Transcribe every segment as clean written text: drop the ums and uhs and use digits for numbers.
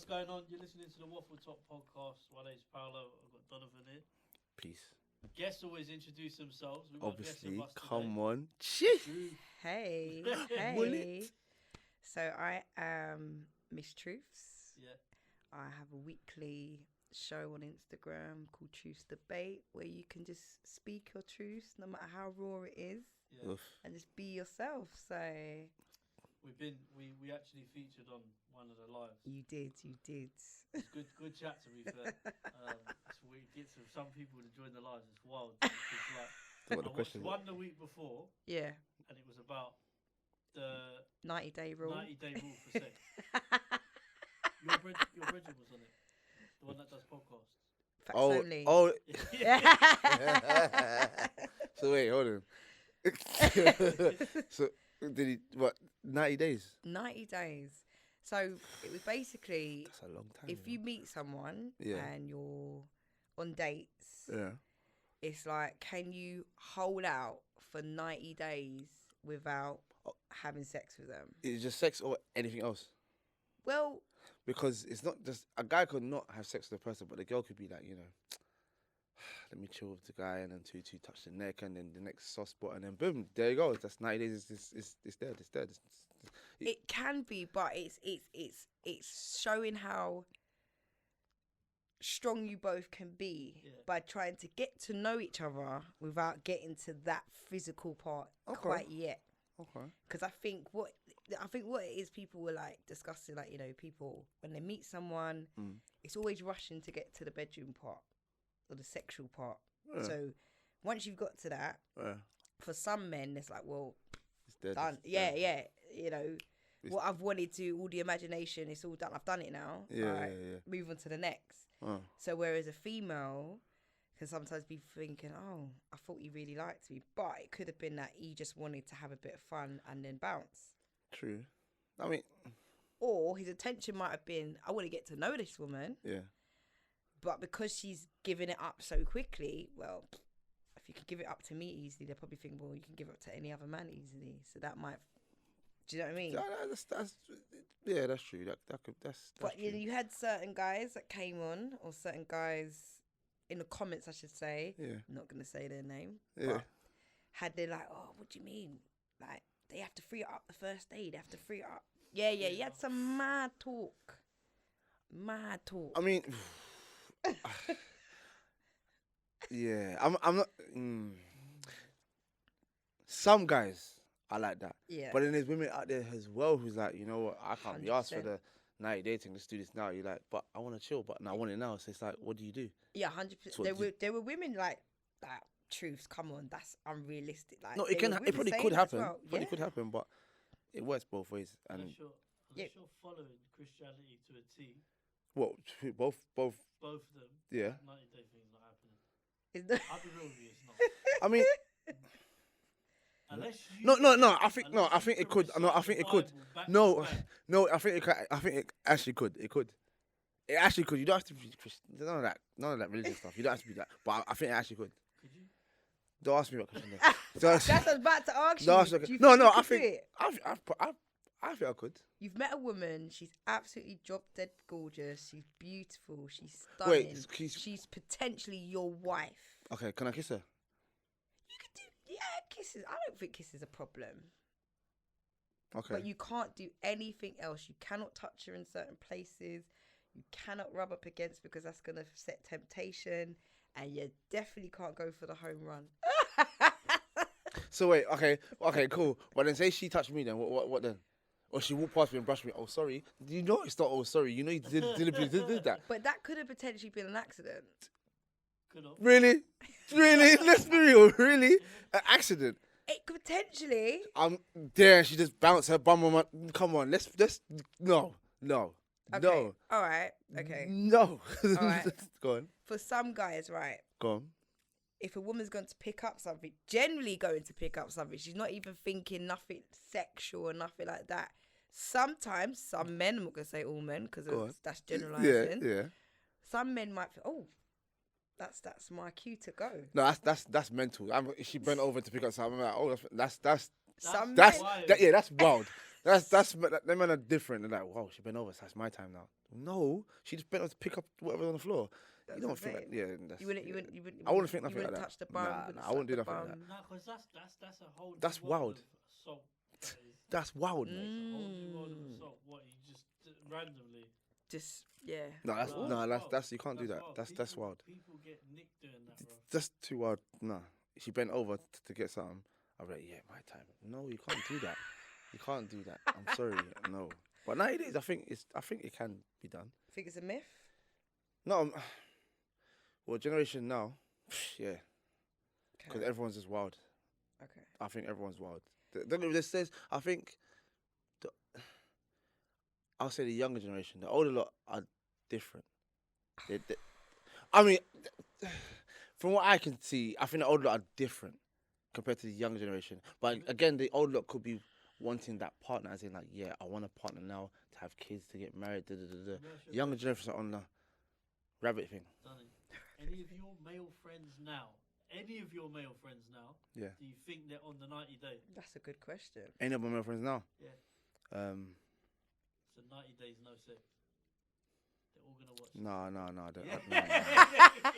going on? You're listening to the Waffletop podcast. My name's Paulo. I've got Donovan here. Peace. Guests always introduce themselves. We've got Obviously, guests of us come today. on. Shit. Hey, Will hey. it? So I am Miss Truths. Yeah. I have a weekly show on Instagram called Truthsdebate where you can just speak your truths no matter how raw it is Yeah. Oof. and just be yourself. So We actually featured on one of the lives. you did. It's good chat to be fair. So we get some people to join the lives. It's wild. It's like, What the I watched question? one the week before, Yeah. and it was about the 90-day rule. 90-day rule for sex. Your Bridget was on it. The one that does podcasts. Facts only. Oh. Yeah. So wait, hold on. So did he 90 days? 90 days. So it was basically That's a long time. if you meet someone Yeah. and you're on dates, Yeah. it's like, can you hold out for 90 days without having sex with them? Is it just sex or anything else? Well, Because it's not just a guy could not have sex with a person, but the girl could be like, let me chill with the guy, and then two touch the neck, and then the next soft spot, and then boom, there you go. That's 90 days. It's dead. It's dead. it can be, but it's showing how strong you both can be by trying to get to know each other without getting to that physical part quite yet. Okay. Because I think what it is, people were like discussing, like, people when they meet someone, it's always rushing to get to the bedroom part or the sexual part. Yeah. So once you've got to that, for some men, it's like, well, It's dead. done. It's Yeah, dead. yeah. What I've wanted to, all the imagination, it's all done. I've done it now. Yeah, Alright, yeah. move on to the next. Oh. So whereas a female can sometimes be thinking, oh, I thought you really liked me, but it could have been that he just wanted to have a bit of fun and then bounce. True. I mean, Or his intention might have been, I want to get to know this woman, yeah. but because she's giving it up so quickly, well, if you could give it up to me easily, they'll probably think, well, you can give it up to any other man easily. So that might, do you know what I mean? That's true. That's But true. you had certain guys that came on, or certain guys in the comments, I should say. Yeah. I'm not going to say their name. Yeah. But had they like, oh, what do you mean? Like, they have to free it up the first day. They have to free it up. Yeah. You had some mad talk. I mean, yeah. I'm not. Some guys are like that. Yeah. But then there's women out there as well who's like, you know what? I can't be asked for 100%. the 90 dating. Let's do this now. You're like, but I want to chill. But no, I want it now. So it's like, what do you do? Yeah, So 100%. There were women like that. Truths, come on, that's unrealistic. Like, No, it there can. were It women probably saying could that as happen. well. Probably could happen, but it works both ways. And Unless you're following Christianity to a T, what? Both. both of them, Yeah. 90-day thing's not happening. Is that- I'll be real with you, it's not. I mean, Unless you, no. I think unless you it can could. No, I recite think the it could. Bible back No, to back. no. I think it actually could. It could. It actually could. You don't have to be Christian. None of that religious stuff. You don't have to be that. But I think it actually could. Could you? Don't ask me what question. That's That's what I was about to ask you. no, Do you no. you I could do think it? I think I could. You've met a woman. She's absolutely drop dead gorgeous. She's beautiful. She's stunning. Wait, she's potentially your wife. okay. Can I kiss her? You could do, kisses. I don't think kisses a problem. Okay. But you can't do anything else. You cannot touch her in certain places. You cannot rub up against, because that's gonna set temptation, and you definitely can't go for the home run. So wait. Okay, cool. But then say she touched me. Then what then? Or she walked past me and brushed me. Oh, sorry. You know it's not. Oh, sorry. You know you did that. But that could have potentially been an accident. Could have. Really? Let's be real. Really? An accident. It could potentially. I'm there. She just bounced her bum on my. Come on. Let's no. Okay. No. All right. Okay. No. right. Go on. For some guys, right, Go on. if a woman's going to pick up something, generally going to pick up something, she's not even thinking nothing sexual or nothing like that. Sometimes some men, I'm not going to say all men because Go on. that's generalising. Yeah. Some men might think, oh, that's my cue to go. No, that's mental. If she bent over to pick up something, I'm like, oh, that's Some that's men, wild. that's wild. them men are different. They're like, wow, she bent over, so that's my time now. No, she just bent over to pick up whatever's on the floor. That's You don't what I'm think that? saying. Yeah, that's, You wouldn't. yeah. You wouldn't. You wouldn't. I wouldn't think You nothing like wouldn't that. touch the bum. Nah, you wouldn't nah, I wouldn't do slap the nothing like bum. Nah, because that's a whole. That's new world wild. of assault. That is. That's wild, mate. It's a whole new world of assault. What you just randomly. Just yeah. No, that's Wow. no, Wild. that's you can't do that. Wild. That's People- wild. People get nicked doing that, bro. That's too wild. Nah, she bent over to get something. I'm like, yeah, my time. No, you can't do that. You can't do that. I'm sorry, no. But nowadays, I think it can be done. Think it's a myth? No, well, generation now, yeah, because Okay. everyone's just wild. Okay. I think everyone's wild. This says, I think, the, I'll say the younger generation, the older lot are different. I mean, from what I can see, I think the older lot are different compared to the younger generation. But again, the older lot could be wanting that partner, as in like, yeah, I want a partner now to have kids, to get married. Younger generation are on the rabbit thing. Sonny, any of your male friends now? Yeah. Do you think they're on the 90 day? That's a good question. Any of my male friends now? Yeah. So 90 days, no sex. They're all gonna watch. No.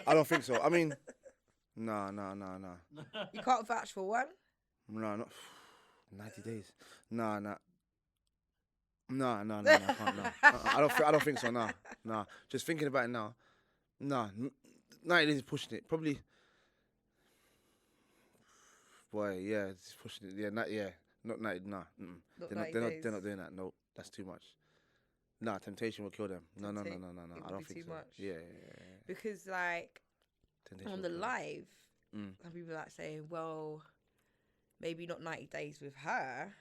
I don't think so. I mean, no. You can't vouch for one. No, not 90 days. No, I can't. No. I don't think so. No. Just thinking about it now. No, 90 days is pushing it. Probably. Boy, yeah, it's pushing it. Yeah, not 90. Nah, Not they're 90 not. days. They're not doing that. No, that's too much. Nah, temptation will kill them. No. It I would don't be think too so. much. Yeah. Because like Temptation on will the kill them. live, Mm. some people like saying, well, maybe not 90 days with her,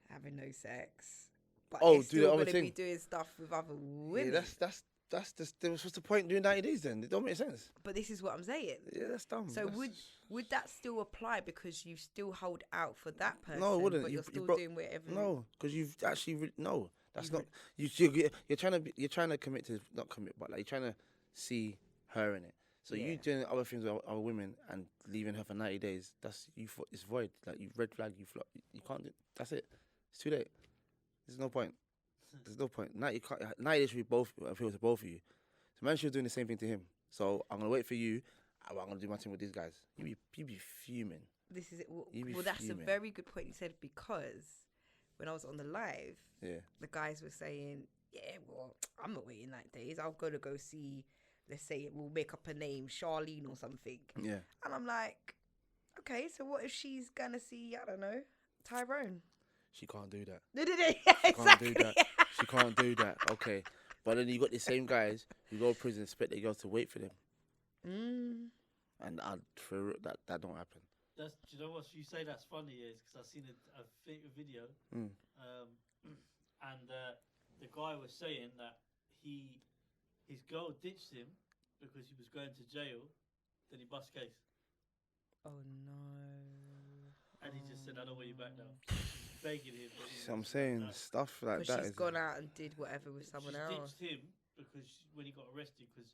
having no sex, but Oh, they're do still the going other to thing. be doing stuff with other women. Yeah, that's just. What's the point doing 90 days then? It don't make sense. But this is what I'm saying. Yeah, that's dumb. So That's- would that still apply because you still hold out for that person? No, it wouldn't. But You- you're you still broke- doing whatever. No, because you've actually no. That's You've not. You're trying to commit to not commit, but like you're trying to see her in it. So Yeah. you doing other things with other women and leaving her for 90 days. That's you. It's void. Like you red flag. You can't. That's it. It's too late. There's no point. 90 days should be both. Appeal to both of you. So man, she was doing the same thing to him. So I'm gonna wait for you. I'm gonna do my thing with these guys. You be fuming. This is it. You be Well, that's a fuming. very good point you said, because when I was on the live, Yeah. the guys were saying, yeah, well, I'm not waiting 9 days. I'm going to go see, let's say we'll make up a name, Charlene or something. Yeah. And I'm like, okay, so what if she's going to see, I don't know, Tyrone? She can't do that. Yeah, She exactly. can't do that. She can't do that. Okay. But then you got the same guys who go to prison, expect their girls to wait for them. And for that don't happen. Do you know what you say? That's funny is because I've seen a video, Mm. and the guy was saying that his girl ditched him because he was going to jail. Then he bust case, Oh, no. and he just said, "I don't want you back now." She's begging him. But he So I'm was saying like, stuff like Because that she's is gone out and did whatever with someone she's else. ditched him because when he got arrested, because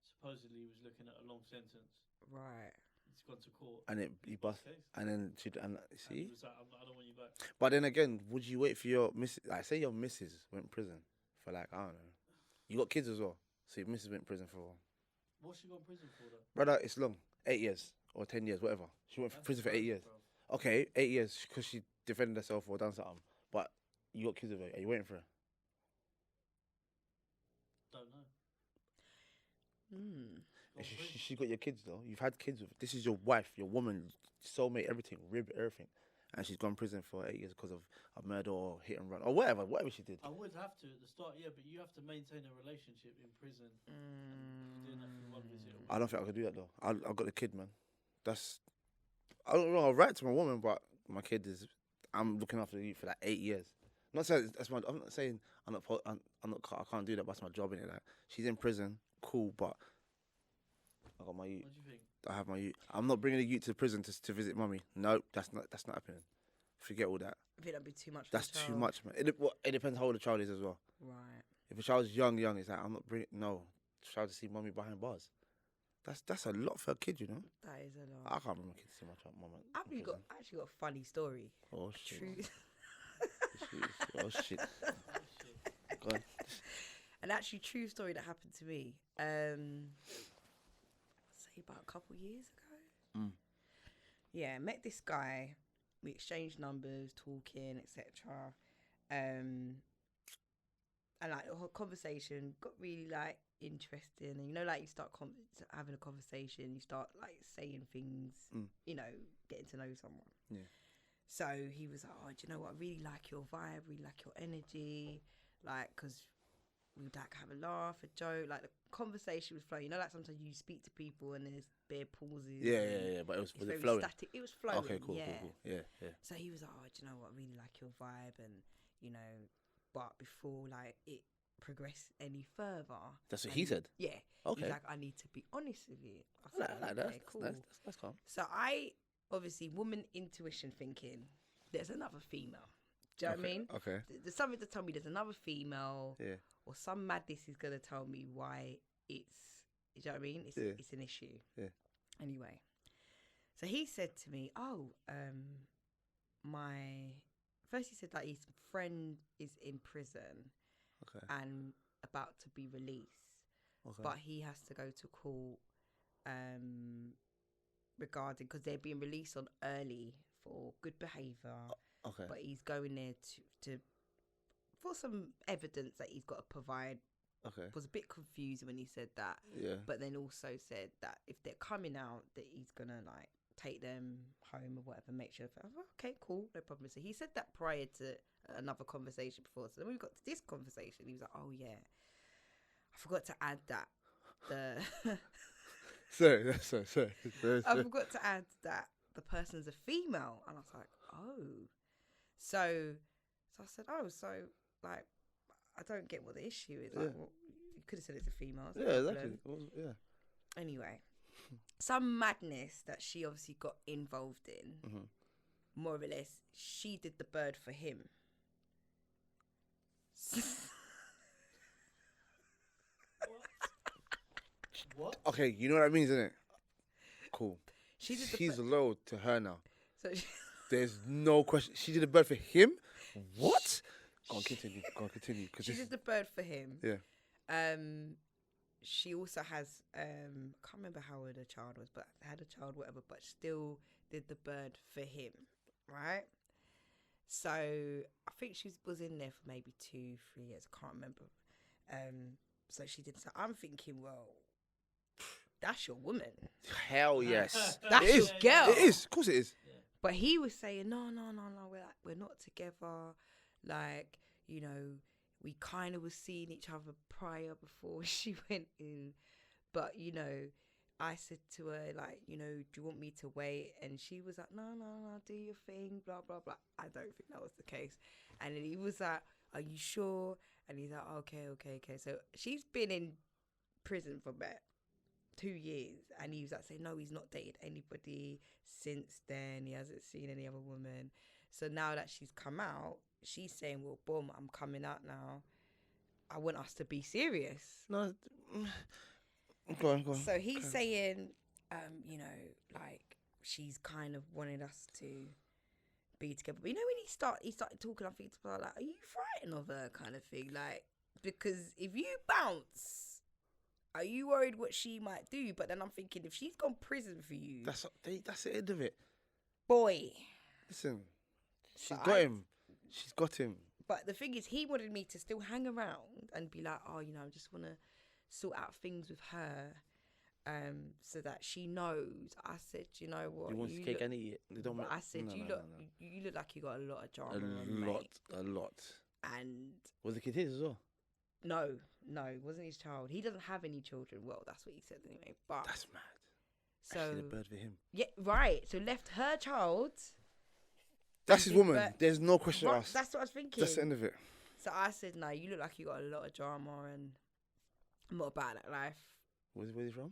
supposedly he was looking at a long sentence. Right. He's gone to court. and it he bust case. and then she And see. he was like, I don't want you back. But then again, would you wait for your missus? Like, say your missus went in prison for like I don't know. You got kids as well, so your missus went in prison for. What's she going to prison for though? Brother, it's long. 8 years or 10 years, whatever. She went in prison for 8 years. Bro. Okay, 8 years because she defended herself or done something. But you got kids with her. Are you waiting for her? Don't know. And she got your kids though. You've had kids with her. This is your wife, your woman, soulmate, everything, rib, everything. And she's gone to prison for 8 years because of a murder or hit and run or whatever she did. I would have to at the start, yeah, but you have to maintain a relationship in prison. And doing that for one visit. I don't think I could do that though. I've got a kid, man. I don't know. I write to my woman, but my kid is. I'm looking after you for like 8 years. I'm not saying that's my. I'm not saying I'm not. I can't do that. But that's my job in it. Like she's in prison, cool, but I got my youth. What do you think? I have my youth. I'm not bringing a youth to prison to visit mummy. No, that's not happening. Forget all that. I think that'd be too much. For That's the too child. much, man. It depends how old the child is as well. Right. If a child's young, it's like I'm not bringing. No, child to see mummy behind bars. That's a lot for a kid, you know. That is a lot. I can't bring my kids to see my child, mum. I've actually got a funny story. Oh shit. True. Oh shit. Go on. An actually true story that happened to me. Say about a couple years ago. Yeah, met this guy. We exchanged numbers, talking, etc. And like the whole conversation got really like interesting. And you know, like you start having a conversation, you start like saying things. You know, getting to know someone. Yeah. So he was like, "Oh, do you know what? I really like your vibe. Really like your energy. Like, because we'd like have a laugh, a joke. Like the conversation was flowing. You know, like sometimes you speak to people and there's bare pauses. Yeah. But was very it flowing? static. It was flowing. Okay, cool. Yeah. So he was like, "Oh, do you know what? I really like your vibe, and you know, but before like it progressed any further." That's what he said. Yeah. Okay. He's like, "I need to be honest with you." I I said, like that. "Okay, cool." That's calm. So I obviously woman intuition thinking there's another female. Do you know what I mean? Okay. There's something to tell me there's another female. Yeah. Or some madness is gonna tell me why it's. Do you know what I mean? It's an issue. Yeah. Anyway, so he said to me, "Oh, first he said that his friend is in prison Okay. and about to be released, but he has to go to court regarding because they're being released on early for good behaviour. Okay. But he's going there to for some evidence that he's got to provide." Okay. Was a bit confused when he said that. Yeah. But then also said that if they're coming out, that he's gonna like take them home or whatever, make sure. Okay, cool, no problem. So he said that prior to another conversation before. So then we got to this conversation. He was like, "Oh yeah, I forgot to add that the Sorry. I forgot to add that the person's a female." And I was like, "Oh." So I said, "Oh, so like I don't get what the issue is." Like, well, you could have said it's a female. It's no Exactly. problem. Yeah. Anyway, some madness that she obviously got involved in. More or less, she did the bird for him. What? Okay, you know what that means, isn't it? Cool. She did the He's loyal to her now. So There's no question. She did a bird for him? What? Go on, continue. she did the bird for him. Yeah. She also has I can't remember how old her child was, but had a child, whatever, but still did the bird for him, right? So I think she was in there for maybe 2-3 years. I can't remember. So she did. So I'm thinking, well, that's your woman. Hell yes. That's It your is. girl. It is. Of course it is. But he was saying, no, we're not together. Like, you know, we kind of was seeing each other prior before she went in. But, you know, I said to her, like, you know, do you want me to wait? And she was like, no, do your thing, blah, blah, blah. I don't think that was the case. And then he was like, are you sure? And he's like, okay. So she's been in prison for about 2 years. And he was like saying, no, he's not dated anybody since then. He hasn't seen any other woman. So now that she's come out, she's saying, well, boom, I'm coming out now. I want us to be serious. No. Go on. So he's saying, you know, like she's kind of wanted us to be together. But you know, when he started talking, I think to her, like, are you frightened of her kind of thing? Like, because if you bounce, are you worried what she might do? But then I'm thinking, if she's gone prison for you, That's the end of it. boy. Listen, she's So got him. She's got him. But the thing is, he wanted me to still hang around and be like, oh, you know, I just want to sort out things with her, so that she knows. I said, you know what? He wants cake and eat it. They don't. I said, no. you look like you got a lot of drama. A lot. And Was the kid his as well? no, it wasn't his child. He doesn't have any children. Well, that's what he said anyway. But That's mad. so Actually, the bird for him. yeah, right. So left her child. That's his his woman. bird- There's no question Right, asked. that's what I was thinking. That's the end of it. So I said, no, you look like you got a lot of drama, and I'm not about that life. Where's he from?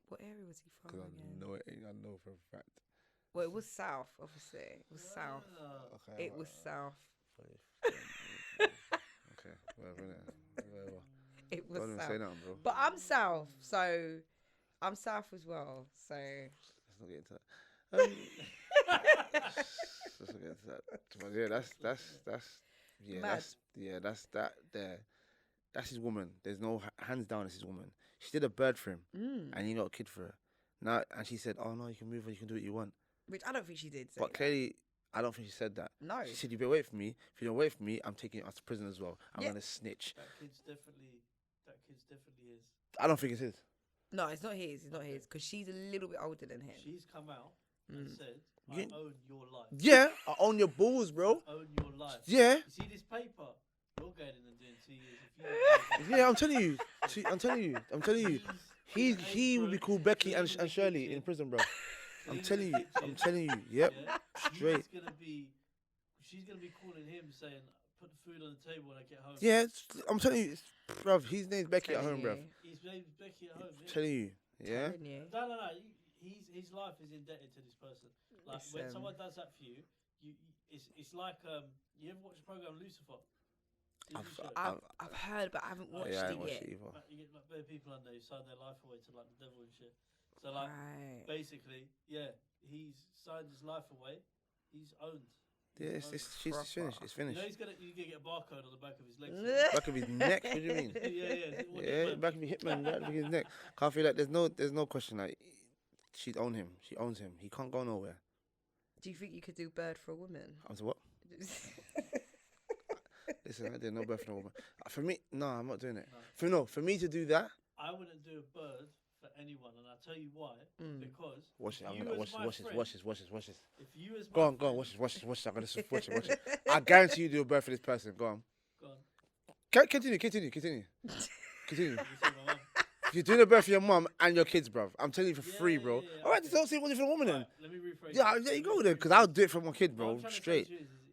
What area was he from? Because Again? I know for a fact. Well, it was south, obviously. It was south. Okay. It was south. Okay. Whatever. It was Don't even south. say nothing, bro. But I'm south, so I'm south as well. So Let's not get into that. Let's not get into that. But yeah, that's that there. That's his woman. There's no hands down. It's his woman. She did a bird for him, and he got a kid for her. Now, and she said, "Oh no, you can move on. You can do what you want." Which I don't think she did. But clearly, I don't think she said that. No. She said, "You better wait for me. If you don't wait for me, I'm taking you out to prison as well. I'm gonna snitch." That kid's definitely his. I don't think it's his. No, it's not his. It's not his because she's a little bit older than him. She's come out and said, "I own your life." Yeah, I own your balls, bro. I own your life. Yeah. You see this paper? You're going in and doing 2 years. Yeah, I'm telling you. I'm telling you. He would be called Becky and Shirley in prison, bro. I'm telling you. Yep. Straight. She's gonna be calling him saying, "Put the food on the table when I get home." Yeah, I'm telling you, bruv. His name's Becky at home, bruv. His name's Becky at home. Yeah. Telling you. Yeah. No. His life is indebted to this person. Like when someone does that for you, it's like you ever watch the program Lucifer? I've heard, but I haven't watched it yet. Like, you get like bare people under who sign their life away to like the devil and shit. So like basically, yeah, he's signed his life away. He's owned. Yeah, it's finished. It's finished. You know he's gonna get a barcode on the back of his legs. Back of his neck. What do you mean? Yeah, back of his hitman, back of his neck. Can't feel like there's no question like she'd own him. She owns him. He can't go nowhere. Do you think you could do bird for a woman? I was what? Listen, I did no birth for a woman. For me, no, I'm not doing it. For me to do that, I wouldn't do a bird for anyone, and I'll tell you why. Because watch this. If you as go on, watch this. I'm gonna watch it. I guarantee you do a birth for this person. Go on. Continue. You're doing a birth for your mum and your kids, bruv. I'm telling you for free, bro. All right, don't say one different woman then. Let me rephrase. Yeah, there you go then, because I'll do it for my kid, bro. Straight.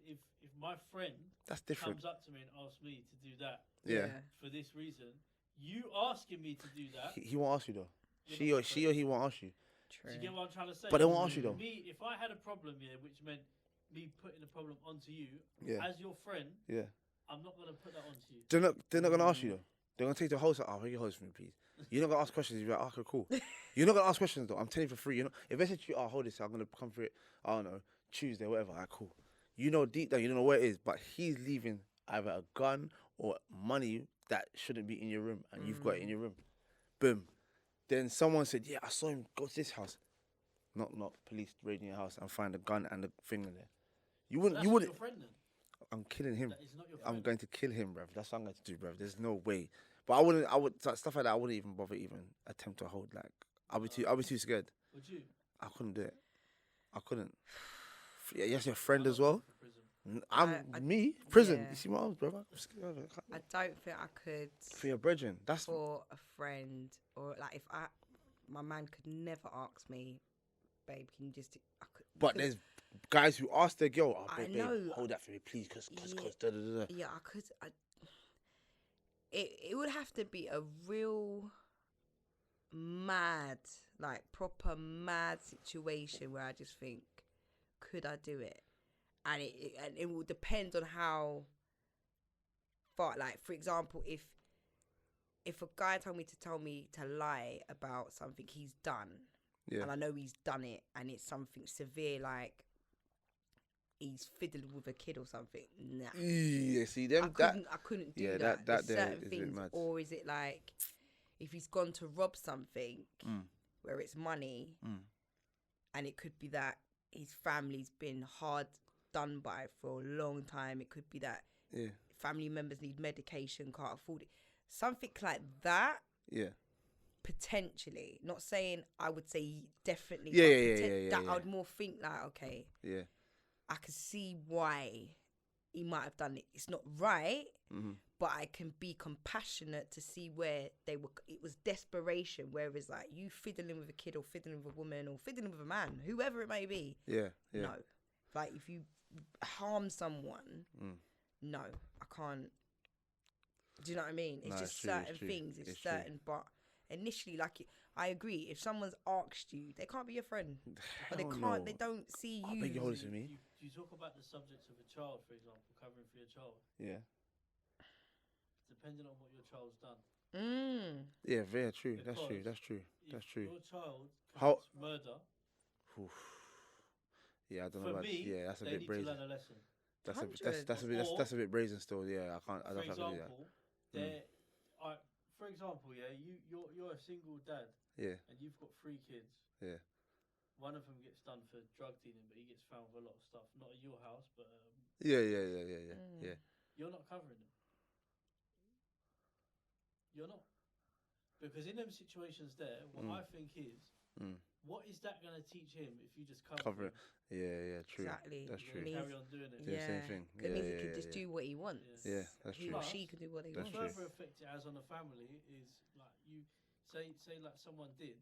If my friend that's different. comes up to me and asks me to do that, for this reason, you asking me to do that, he won't ask you though. She or he won't ask you. True. Do you get what I'm trying to say? But they won't ask you though. Me, if I had a problem here, which meant me putting the problem onto you, as your friend, I'm not gonna put that onto you. They're not gonna ask you though. They're gonna take the host. Oh, beg your host for me, please. You're not gonna ask questions. You're like, okay, cool. You're not gonna ask questions though. I'm telling you for free. You know, if they said to you, oh, hold this, I'm gonna come for it. I don't know, Tuesday, whatever. Alright, cool. You know deep down, you don't know where it is, but he's leaving either a gun or money that shouldn't be in your room, and you've got it in your room. Boom. Then someone said, yeah, I saw him go to this house. Not police raiding your house and find a gun and the thing in there. You wouldn't. Your friend, then? I'm killing him. That is not your friend. I'm going to kill him, bruv. That's what I'm going to do, bruv. There's no way. But I would stuff like that. I wouldn't even bother attempt to hold. Like I'll be too scared. Would you? I couldn't do it. I couldn't. Yeah, yes, your friend as well. Prison. Yeah. You see my arms, brother. I don't think I could. For your brethren, that's for a friend, or like if my man could never ask me, babe, can you just? But there's guys who ask their girl, oh, babe, hold that for me, please, cause da da da. Yeah, I could. It would have to be a real mad, like proper mad situation where I just think, could I do it? And it will depend on how far. Like, for example, if a guy told me to lie about something he's done, and I know he's done it, and it's something severe, like he's fiddling with a kid or something. Nah. Yeah, see them. I couldn't do that. That certain is things, mad. or is it like if he's gone to rob something where it's money, and it could be that his family's been hard done by for a long time. It could be that family members need medication, can't afford it. Something like that. Yeah. Potentially, not saying I would say definitely. I would more think like, okay, I can see why he might have done it. It's not right, but I can be compassionate to see where they were. It was desperation, whereas like you fiddling with a kid or fiddling with a woman or fiddling with a man, whoever it may be. No, like if you harm someone, no, I can't. Do you know what I mean? It's just certain things. It's certain, but initially, like I agree. If someone's asked you, they can't be your friend, or they can't. No. They don't see you. Beg your holders with me. You talk about the subject of a child, for example, covering for your child. Yeah. Depending on what your child's done. Yeah, very true. That's true. Your child commits murder. Yeah, I don't know For about. me, Yeah, that's a they bit need brazen. to learn a lesson. That's a bit brazen still. Yeah, I can't. I For don't think I can do that. example, for example, yeah, you're a single dad Yeah, and you've got 3 kids. yeah. One of them gets done for drug dealing, but he gets found with a lot of stuff. Not at your house, but Yeah. you're not covering them. You're not. Because in them situations there, what I think is, what is that going to teach him if you just cover it? him? Yeah, true. Exactly. That's true. Carry on doing it. Do the same thing. It means he can just do what he wants. Yeah, that's He true. or she can do what they That's want. Further effect it has on the family is like you say like someone did,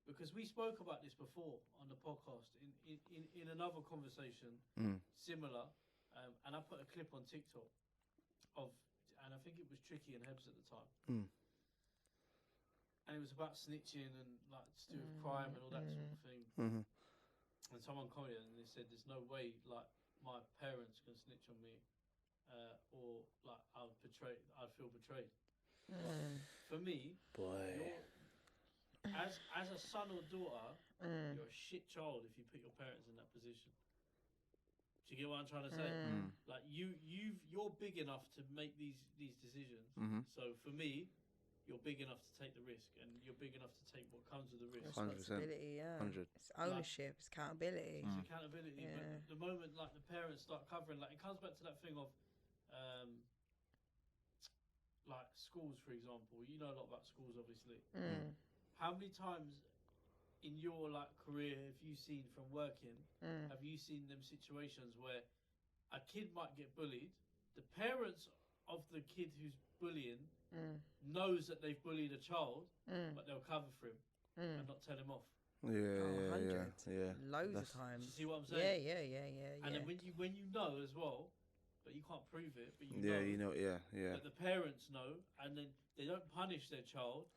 because we spoke about this before on the podcast in another conversation similar, and I put a clip on TikTok and I think it was Tricky and Hebs at the time. And it was about snitching and like to do with crime and all that sort of thing. And someone commented and they said, "There's no way like my parents can snitch on me, or like I'd feel betrayed." For me, as a son or daughter, you're a shit child if you put your parents in that position. Do you get what I'm trying to say? Like you're big enough to make these decisions. So for me, you're big enough to take the risk, and you're big enough to take what comes with the risk. 100%. Responsibility, yeah. 100. It's ownership, it's accountability. It's accountability. But the moment like the parents start covering, like it comes back to that thing of, like schools, for example. You know a lot about schools, obviously. How many times in your like career have you seen from working? Have you seen them situations where a kid might get bullied? The parents of the kid who's bullying knows that they've bullied a child, but they'll cover for him and not tell him off. Yeah. Loads of times. You see what I'm saying? Yeah. And then when you know as well, but you can't prove it, but you know. But the parents know, and then they don't punish their child.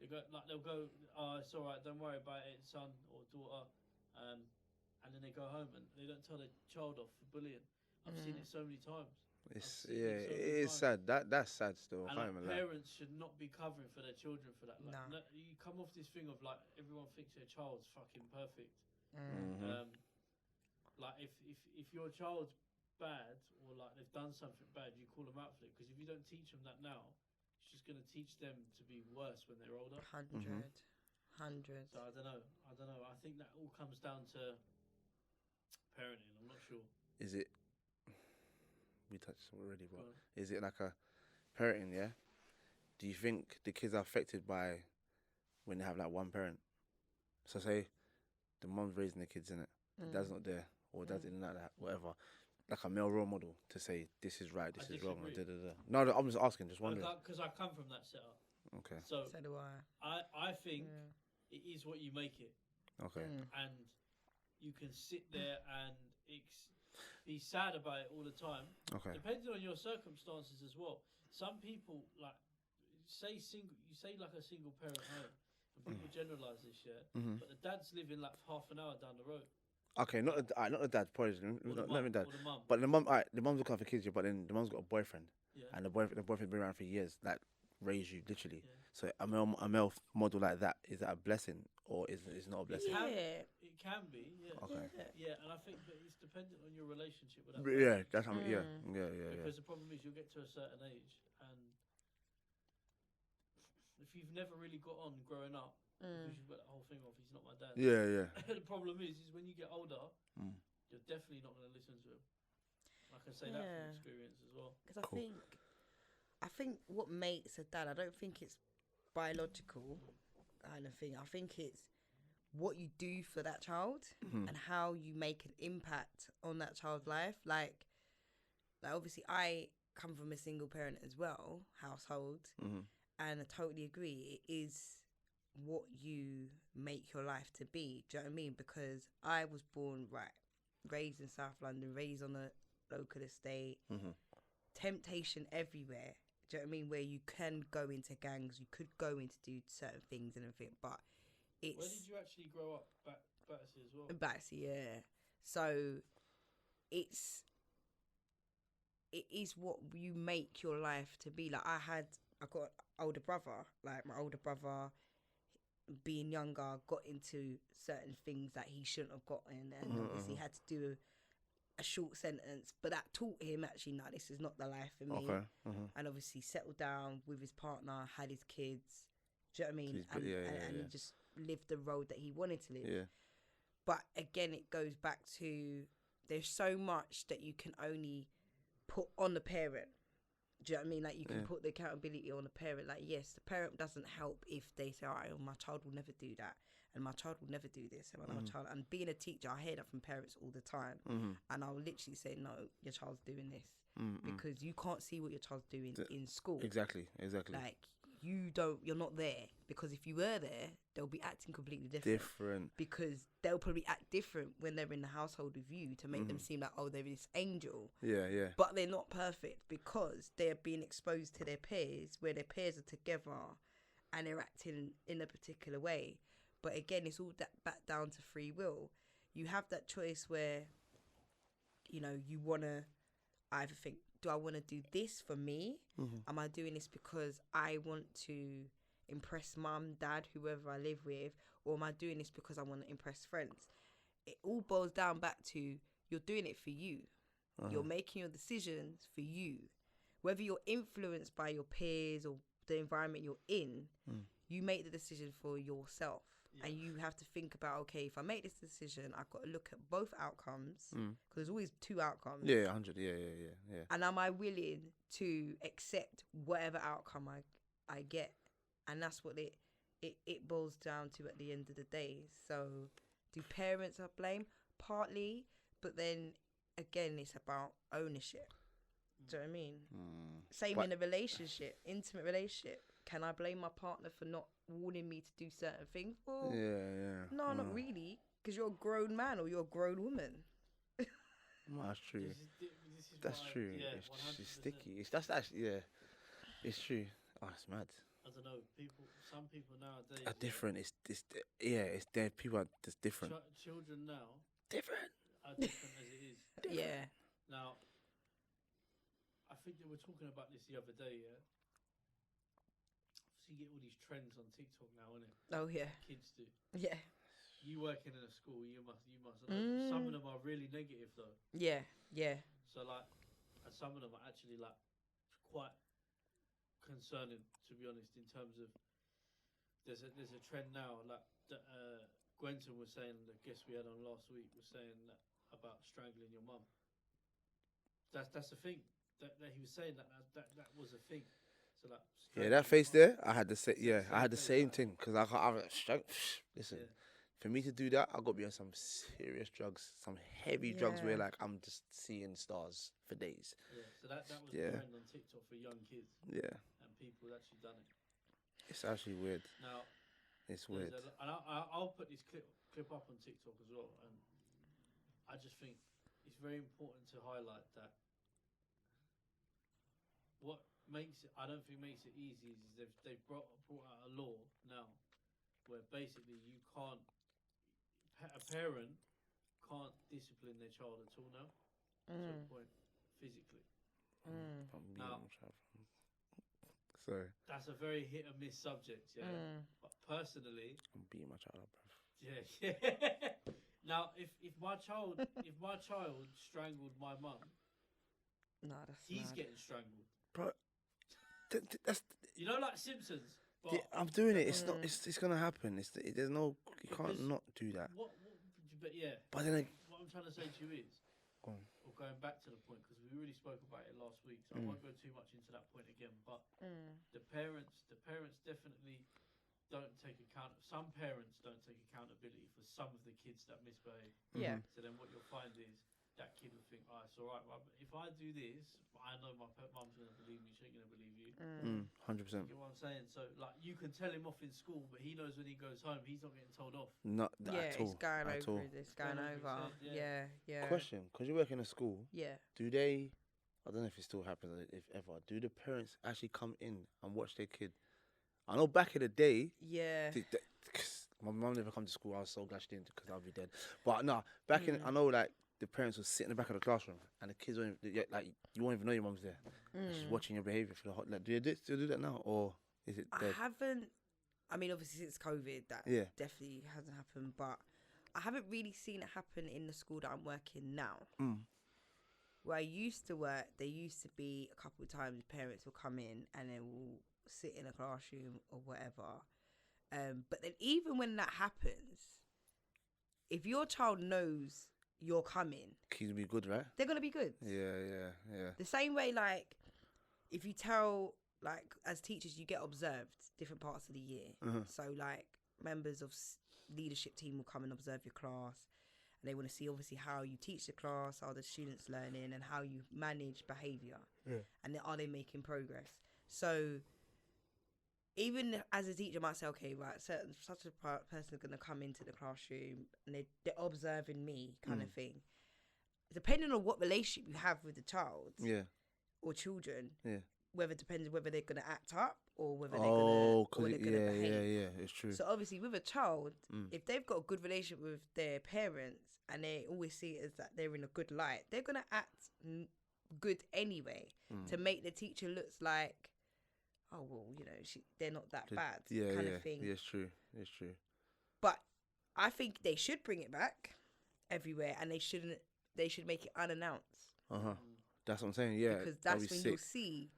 They'll go, "Oh, it's all right, don't worry about it, son or daughter," and then they go home and they don't tell their child off for bullying. I've seen it so many times. It is sad. That's sad still. And parents should not be covering for their children for that. Like, no, you come off this thing of like everyone thinks their child's fucking perfect. Like if your child's bad or like they've done something bad, you call them out for it. Because if you don't teach them that now, it's just going to teach them to be worse when they're older. 100. So I don't know. I think that all comes down to parenting. I'm not sure. Is it? We touched already, but is it like a parenting? Yeah. Do you think the kids are affected by when they have like one parent? So say the mom's raising the kids, in it, the dad's not there, or dad's in and out of that, whatever. Like a male role model to say this is right, this is wrong, or No, I'm just asking, just wondering. Because I come from that setup. Okay. So do I. I think it is what you make it. Okay. And you can sit there and be sad about it all the time. Okay. Depending on your circumstances as well. Some people like say like a single parent home, and people generalise this, but the dad's living like half an hour down the road. Okay, not the dad, probably not the dad, or the mum. but the mum. Alright, the mum's looking after kids, but then the mum's got a boyfriend, and the boyfriend's been around for years, like raised you literally. So a male model like that, is that a blessing or is it not a blessing? It can be, yeah. Okay. Yeah, and I think that it's dependent on your relationship with that person. Yeah, that's how. Yeah. Because the problem is you'll get to a certain age, and if you've never really got on growing up, because you've got that whole thing of he's not my dad. Yeah. The problem is when you get older, you're definitely not going to listen to him. I can say that from experience as well. Because I think what makes a dad, I don't think it's biological kind of thing. I think it's what you do for that child and how you make an impact on that child's life. Like obviously I come from a single parent as well household, and I totally agree. It is what you make your life to be. Do you know what I mean? Because I was raised in South London, raised on a local estate, temptation everywhere. Do you know what I mean? Where you can go into gangs, you could go into do certain things and everything, but it's... Where did you actually grow up? Battersea as well? Battersea, yeah. So it is what you make your life to be. Like I got an older brother. Like my older brother, being younger, got into certain things that he shouldn't have gotten, and obviously had to do a short sentence, but that taught him actually, no, this is not the life for me. Okay. And obviously settled down with his partner, had his kids. Do you know what I mean? And he just lived the road that he wanted to live. Yeah. But again, it goes back to, there's so much that you can only put on the parent. Do you know what I mean? Like, you can put the accountability on the parent. Like, yes, the parent doesn't help if they say, all right, well, my child will never do that, and my child will never do this, and my child. And being a teacher, I hear that from parents all the time, and I'll literally say, no, your child's doing this, because you can't see what your child's doing in school. Exactly. Like, you're not there, because if you were there, they'll be acting completely different. Because they'll probably act different when they're in the household with you to make them seem like, oh, they're this angel. Yeah. But they're not perfect, because they're being exposed to their peers, where their peers are together and they're acting in a particular way. But again, it's all back down to free will. You have that choice where, you know, you want to either think, do I want to do this for me? Am I doing this because I want to impress mum, dad, whoever I live with? Or am I doing this because I want to impress friends? It all boils down back to, you're doing it for you. You're making your decisions for you. Whether you're influenced by your peers or the environment you're in, you make the decision for yourself. And you have to think about, okay, if I make this decision, I've got to look at both outcomes, because there's always two outcomes. Yeah, 100. Yeah. And am I willing to accept whatever outcome I get? And that's what it boils down to at the end of the day. So, do parents have blame? Partly, but then again, it's about ownership. Do you know what I mean? Same in a relationship, intimate relationship. Can I blame my partner for not warning me to do certain things? Well, no, not really, because you're a grown man or you're a grown woman. No, that's true. This is That's true. Yeah, It's sticky. That's actually, it's true. Oh, it's mad. I don't know. Some people nowadays Are different. It's there. People are just different. Children now Different. are different as it is. Yeah. Now, I think that we're talking about this the other day. Yeah. So you get all these trends on TikTok now, innit? Oh yeah. Kids do. Yeah. You working in a school, you must. Some of them are really negative though. Yeah. So like, and some of them are actually like quite concerning, to be honest. In terms of, there's a trend now. Like Gwenton was saying, the guest we had on last week was saying that about strangling your mum. That's the thing. That he was saying that was a thing. So like. That face there, I had the same. Yeah, I had the same thing, because I listen. Yeah. For me to do that, I got to be on some serious drugs, some heavy drugs where like I'm just seeing stars for days. Yeah, so that was the trend on TikTok for young kids. Yeah. And people actually done it. It's actually weird. Now, it's weird. And I'll put this clip up on TikTok as well. And I just think it's very important to highlight that what makes it, I don't think makes it easy, is they've brought out a law now where basically you can't, a parent can't discipline their child at all now, to a point, physically. Now, sorry. that's a very hit and miss subject, yeah. But personally, I'm beating my child up, bro. Yeah. Now, if my child strangled my mum, he's mad. getting strangled, bro. That's you know, like Simpsons. But I'm doing it. It's not. It's gonna happen. There's no. You can't not do that. But yeah. But then what I'm trying to say to you is, go on. or going back to the point, because we already spoke about it last week, so I won't go too much into that point again. But the parents definitely don't take account. Some parents don't take accountability for some of the kids that misbehave. Yeah. So then what you'll find is that kid will think, oh, it's all right. Well, if I do this, I know my mum's going to believe me. She ain't going to believe you. 100%. You get what I'm saying? So, like, you can tell him off in school, but he knows when he goes home, he's not getting told off. Not at all. It's going at over. all. It's going over. Yeah. Question: because you work in a school, do they? I don't know if it still happens, if ever. Do the parents actually come in and watch their kid? I know back in the day. Yeah. My mum never come to school. I was so glad she didn't, because I'll be dead. But no, back in, I know like the parents would sit in the back of the classroom and the kids won't even, like, you won't even know your mum's there. She's watching your behaviour for the hot. Like, do you still do that now, or is it dead? I haven't I mean, obviously since COVID, that Yeah. definitely hasn't happened. But I haven't really seen it happen in the school that I'm working now. Mm. Where I used to work, there used to be a couple of times parents will come in and they will sit in a classroom or whatever. But then even when that happens, if your child knows you're coming, Kids be good, right? they're gonna be good. Yeah. The same way, like, if you tell, like, as teachers, you get observed different parts of the year. So, like, members of leadership team will come and observe your class, and they want to see, obviously, how you teach the class, how the students learning, and how you manage behaviour. Yeah. And then are they making progress? So, even as a teacher, I might say, okay, right, such a person is going to come into the classroom, and they're observing me, kind of thing. Depending on what relationship you have with the child, or children, depends whether they're going to act up or whether they're going to behave. Yeah, it's true. So obviously with a child, if they've got a good relationship with their parents and they always see it as that they're in a good light, they're going to act good anyway to make the teacher looks like, oh, well, you know, they're not that bad, kind of thing. Yeah, it's true. But I think they should bring it back everywhere, and they should make it unannounced. That's what I'm saying. Yeah, because that's when you'll see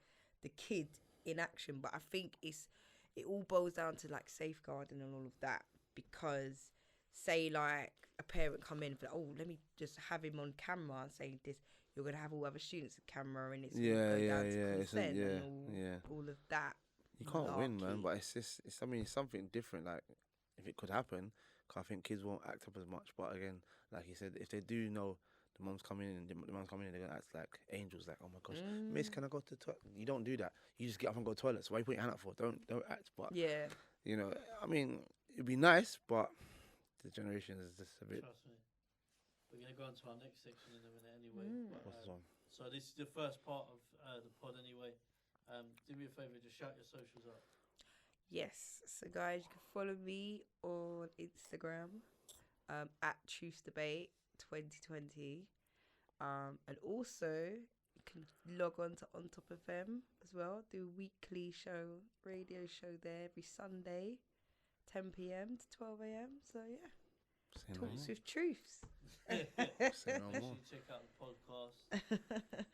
the kid in action. But I think it all boils down to like safeguarding and all of that. Because say like a parent come in for, oh, let me just have him on camera and say this, you're gonna have all other students on camera, and it's gonna go down to consent and all of that. You can't win, man. But it's just I mean, it's something different. Like if it could happen, 'cause I think kids won't act up as much. But again, like you said, if they do know the mom's coming in, they're gonna act like angels. Like, oh my gosh, Miss, can I go to the toilet? You don't do that. You just get up and go to the toilet. So why you put your hand up for? Don't act. But you know, I mean, it'd be nice, but the generation is just a bit. Trust me. We're gonna go on to our next section in a minute anyway. But, What's on? so this is the first part of the pod anyway. Do me a favour, just shout your socials out. Yes, so guys, you can follow me on Instagram at Truthsdebate 2020, and also you can log on to On Top FM as well. Do a weekly radio show there every Sunday, 10 p.m. to 12 a.m. So yeah, talks with truths. Say no more. Check out the podcast.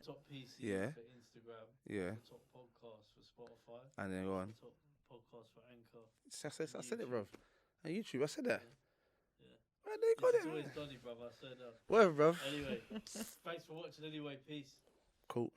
Top PC for Instagram. Yeah. Top podcast for Spotify. And then go on. Top podcast for Anchor. I said it, bruv. On YouTube, I said that. Yeah. Right, they got It's it. always Donny, bruv. I said that. Whatever, bruv. Anyway, thanks for watching anyway. Peace. Cool.